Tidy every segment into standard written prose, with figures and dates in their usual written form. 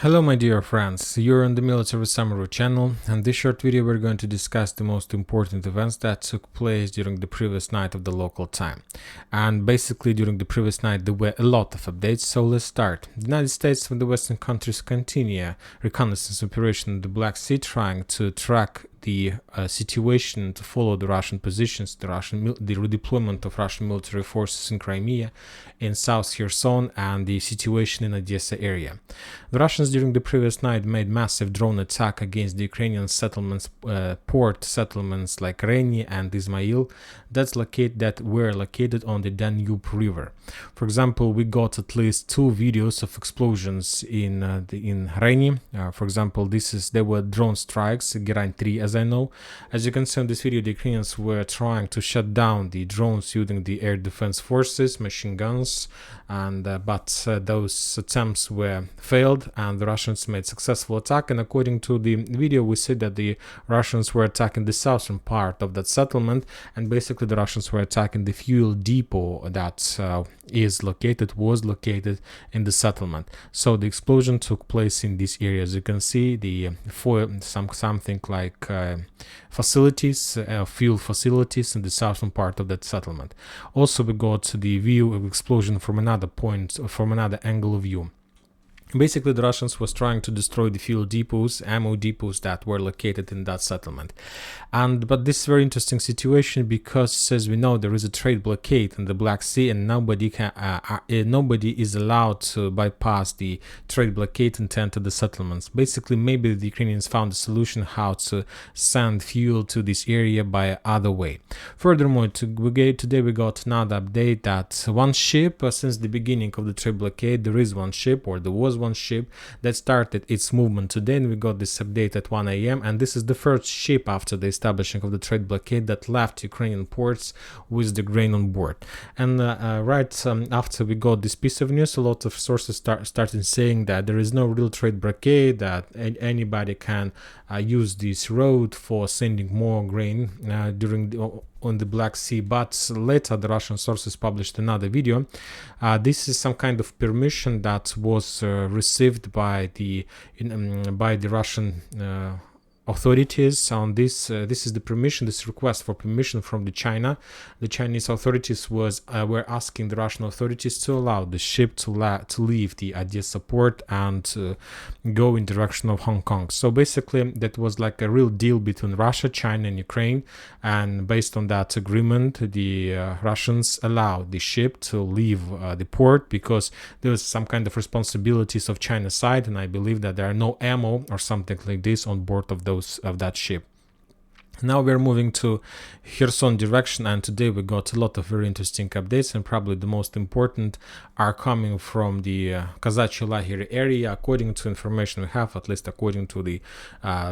Hello my dear friends, you're on the Military Summary channel, and this short video we're going to discuss the most important events that took place during the previous night of the local time. And basically during the previous night there were a lot of updates, so let's start. The United States and the Western countries continue reconnaissance operation in the Black Sea, trying to track the situation, to follow the Russian positions, the redeployment of Russian military forces in Crimea, in South Kherson, and the situation in Odessa area. The Russians during the previous night made massive drone attack against the Ukrainian settlements, port settlements like Reni and Ismail that were located on the Danube River. For example, we got at least 2 videos of explosions in Reni. For example, there were drone strikes, Heran 3 as I know. As you can see in this video, the Ukrainians were trying to shut down the drones using the air defense forces, machine guns, and but those attempts were failed, and the Russians made successful attack. And according to the video, we see that the Russians were attacking the southern part of that settlement, and basically the Russians were attacking the fuel depot that was located in the settlement. So the explosion took place in this area. As you can see, the something like facilities, fuel facilities in the southern part of that settlement. Also, we got the view of explosion from another point, from another angle of view. Basically, the Russians was trying to destroy the fuel depots, ammo depots that were located in that settlement. But this is a very interesting situation because, as we know, there is a trade blockade in the Black Sea, and nobody is allowed to bypass the trade blockade and enter the settlements. Basically, maybe the Ukrainians found a solution how to send fuel to this area by other way. Furthermore, today we got another update that one ship, since the beginning of the trade blockade, there is one ship, or there was one ship that started its movement today, and we got this update at 1 a.m. and this is the first ship after the establishing of the trade blockade that left Ukrainian ports with the grain on board. And after we got this piece of news, a lot of sources started saying that there is no real trade blockade, that anybody can use this road for sending more grain on the Black Sea. But later the Russian sources published another video. This is some kind of permission that was received by the Russian authorities on this. This is the permission, this request for permission from China. The Chinese authorities were asking the Russian authorities to allow the ship to leave the Odessa port and go in direction of Hong Kong. So basically, that was like a real deal between Russia, China, and Ukraine. And based on that agreement, the Russians allowed the ship to leave the port because there was some kind of responsibilities of China's side, and I believe that there are no ammo or something like this on board of that ship. Now we're moving to Kherson direction, and today we got a lot of very interesting updates, and probably the most important are coming from the Kazachий Lager area. According to information we have, at least according to the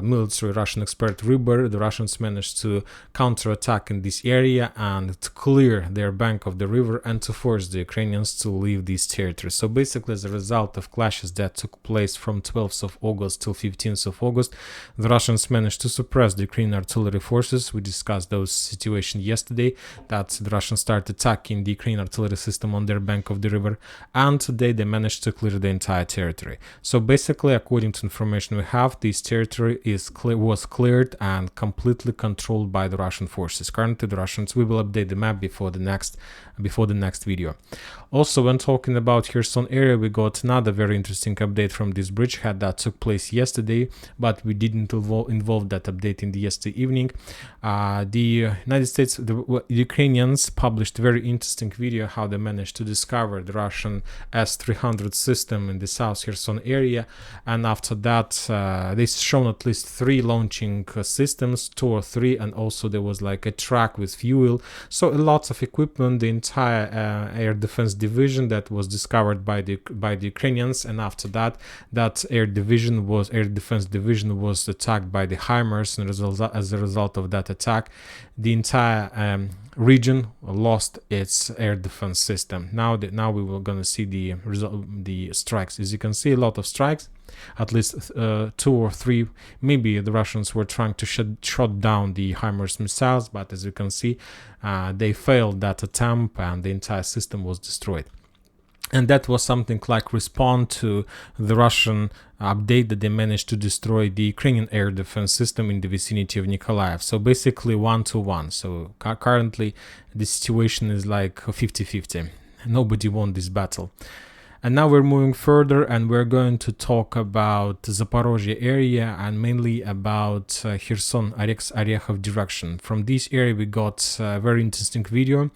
military Russian expert Ryber, the Russians managed to counterattack in this area and to clear their bank of the river and to force the Ukrainians to leave these territories. So basically, as a result of clashes that took place from 12th of August till 15th of August, the Russians managed to suppress the Ukrainian artillery forces. We discussed those situations yesterday, that the Russians started attacking the Ukrainian artillery system on their bank of the river, and today they managed to clear the entire territory. So basically, according to information we have, this territory was cleared and completely controlled by the Russian forces. Currently, the Russians, we will update the map before the next video. Also, when talking about Kherson area, we got another very interesting update from this bridgehead that took place yesterday, but we didn't involve that update in the yesterday evening. The United States, the Ukrainians published a very interesting video how they managed to discover the Russian S-300 system in the South Kherson area, and after that they shown at least 3 launching systems, 2 or 3, and also there was like a truck with fuel. So lots of equipment, the entire air defense division that was discovered by the Ukrainians, and after that air defense division was attacked by the HIMARS, and as a result of that attack, the entire region lost its air defense system. Now we were gonna see the strikes. As you can see, a lot of strikes, at least 2 or 3. Maybe the Russians were trying to shut down the HIMARS missiles, but as you can see, they failed that attempt and the entire system was destroyed. And that was something like respond to the Russian update that they managed to destroy the Ukrainian air defense system in the vicinity of Nikolaev. So basically 1-1. So currently the situation is like 50-50. Nobody won this battle. And now we're moving further, and we're going to talk about Zaporozhye area and mainly about Kherson, Orekhov direction. From this area we got a very interesting video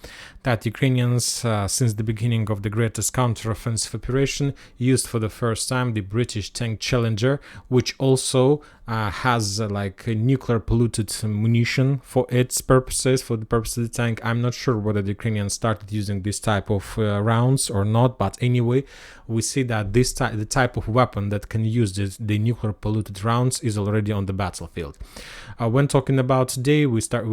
that Ukrainians, since the beginning of the greatest counter-offensive operation, used for the first time the British tank Challenger, which also has like a nuclear polluted munition for its purposes, for the purpose of the tank. I'm not sure whether the Ukrainians started using this type of rounds or not, but anyway, we see that the type of weapon that can use the nuclear polluted rounds is already on the battlefield. When talking about today, we start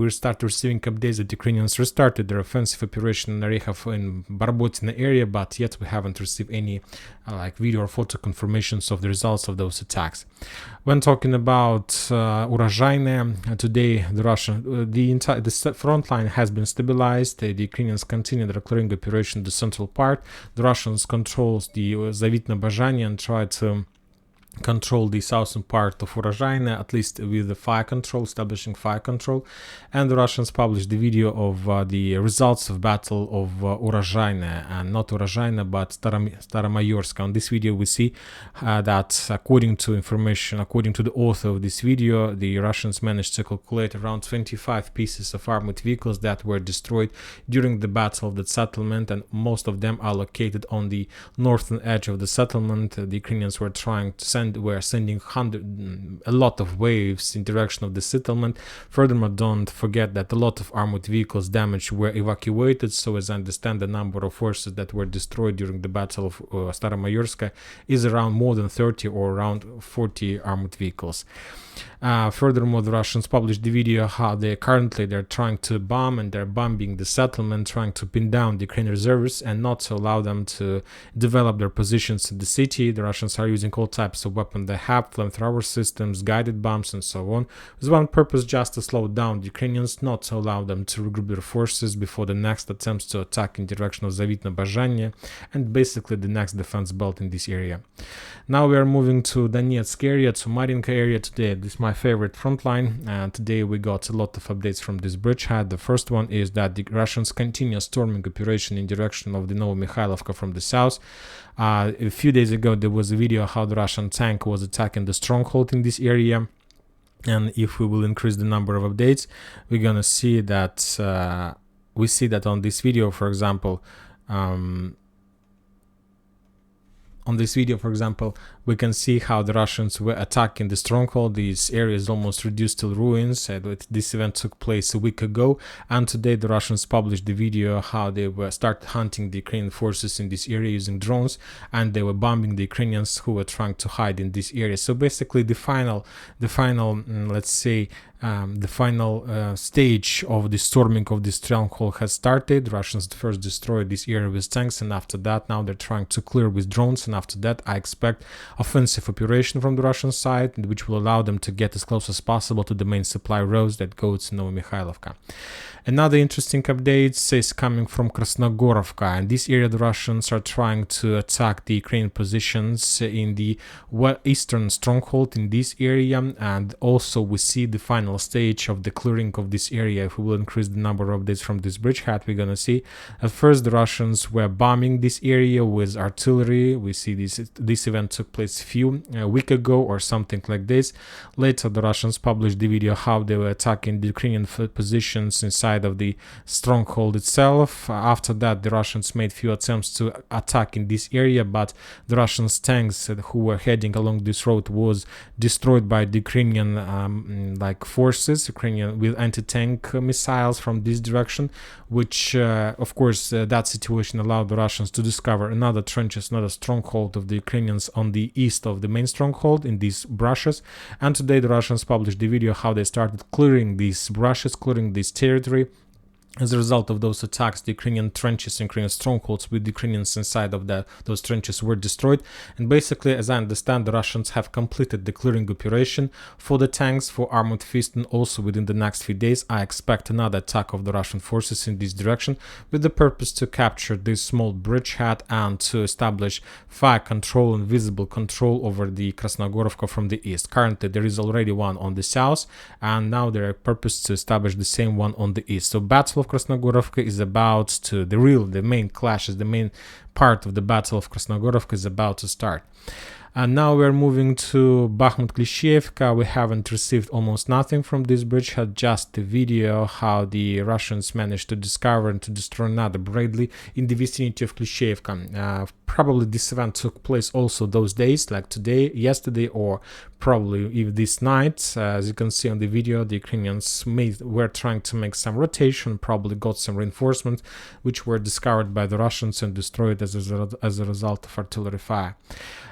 receiving updates that Ukrainians restarted their offensive operation in Orekhov in Barbotina area, but yet we haven't received any like video or photo confirmations of the results of those attacks. When talking about Urozhaine, today the front line has been stabilized. The Ukrainians continue their clearing operation in the central part. The Russians controls the Zavitne Bazhanye and try to control the southern part of Urozhaine, at least with the fire control, establishing fire control. And the Russians published the video of the results of battle of Urozhaine, and not Urozhaine but Staromayorsk. On this video we see that according to the author of this video, the Russians managed to calculate around 25 pieces of armored vehicles that were destroyed during the battle of the settlement, and most of them are located on the northern edge of the settlement. The Ukrainians were trying to sending a lot of waves in direction of the settlement. Furthermore, don't forget that a lot of armored vehicles damaged were evacuated, so as I understand, the number of forces that were destroyed during the battle of Staromayorsk is around more than 30 or around 40 armored vehicles. Furthermore, the Russians published the video how they're trying to bomb, and they're bombing the settlement, trying to pin down the Ukrainian reservists and not to allow them to develop their positions in the city. The Russians are using all types of weapons they have, flamethrower systems, guided bombs, and so on, with one purpose: just to slow down the Ukrainians, not to allow them to regroup their forces before the next attempts to attack in direction of Zavitne Bazhanye and basically the next defense belt in this area. Now we are moving to Donetsk area, to Marinka area today. This is my favorite front line, and today we got a lot of updates from this bridgehead. The first one is that the Russians continue storming operation in direction of the Novomikhailivka from the south. A few days ago there was a video how the Russian tank was attacking the stronghold in this area, and if we will increase the number of updates, we're gonna see that we see that on this video, for example, we can see how the Russians were attacking the stronghold. This area is almost reduced to ruins. This event took place a week ago, and today the Russians published the video how they were started hunting the Ukrainian forces in this area using drones, and they were bombing the Ukrainians who were trying to hide in this area. So basically the final stage of the storming of the stronghold has started. Russians first destroyed this area with tanks, and after that now they're trying to clear with drones, and after that I expect offensive operation from the Russian side, which will allow them to get as close as possible to the main supply roads that go to Novomikhailivka. Another interesting update is coming from Krasnogorovka. In this area, the Russians are trying to attack the Ukrainian positions in the eastern stronghold in this area, and also we see the final stage of the clearing of this area. If we will increase the number of updates from this bridgehead, we're gonna see at first the Russians were bombing this area with artillery. We see this event took place a week ago or something like this. Later, the Russians published the video how they were attacking the Ukrainian positions inside of the stronghold itself. After that, the Russians made few attempts to attack in this area, but the Russian tanks who were heading along this road was destroyed by the Ukrainian forces, with anti-tank missiles from this direction, which of course that situation allowed the Russians to discover another stronghold of the Ukrainians on the east of the main stronghold in these brushes. And today the Russians published the video how they started clearing these brushes, clearing this territory, As a result of those attacks, the Ukrainian trenches, Ukrainian strongholds with the Ukrainians inside of those trenches were destroyed. And basically, as I understand, the Russians have completed the clearing operation for the tanks, for armored fist, and also within the next few days, I expect another attack of the Russian forces in this direction with the purpose to capture this small bridgehead and to establish fire control and visible control over the Krasnogorovka from the east. Currently, there is already one on the south, and now there are purpose to establish the same one on the east. So Battle of Krasnogorovka is about to, the main clashes, the main part of the Battle of Krasnogorovka is about to start. And now we're moving to Bakhmut-Klishchiivka. We haven't received almost nothing from this bridgehead, just the video how the Russians managed to discover and to destroy another Bradley in the vicinity of Klishchiivka. Probably this event took place also those days, like today, yesterday, or probably even this night. As you can see on the video, the Ukrainians were trying to make some rotation, probably got some reinforcements, which were discovered by the Russians and destroyed as a result of artillery fire.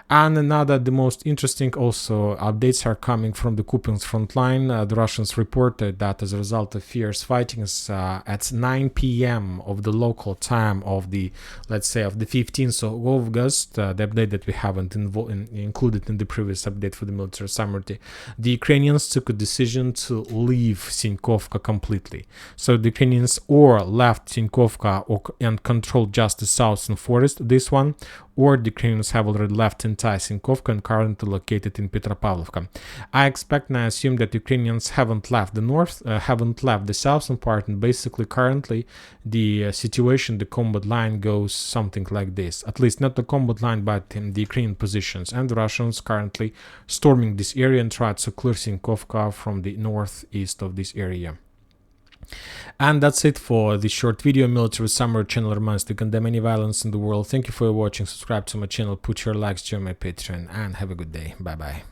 And the most interesting also updates are coming from the Kupiansk front line. The Russians reported that as a result of fierce fighting at 9 p.m. of the local time of the, let's say, of the 15th of August, the update that we haven't included in the previous update for the military summary, the Ukrainians took a decision to leave Sinkovka completely. So the Ukrainians or left Sinkovka and controlled just the southern forest, this one, or the Ukrainians have already left entire Sinkovka and currently located in Petropavlovka. I expect and I assume that Ukrainians haven't left the north, haven't left the southern part, and basically currently the situation, the combat line goes something like this. At least not the combat line, but the Ukrainian positions, and the Russians currently storming this area and try to clear Sinkovka from the northeast of this area. And that's it for this short video. Military Summary channel reminds to condemn any violence in the world. Thank you for watching. Subscribe to my channel, put your likes, join my Patreon, and have a good day. Bye bye.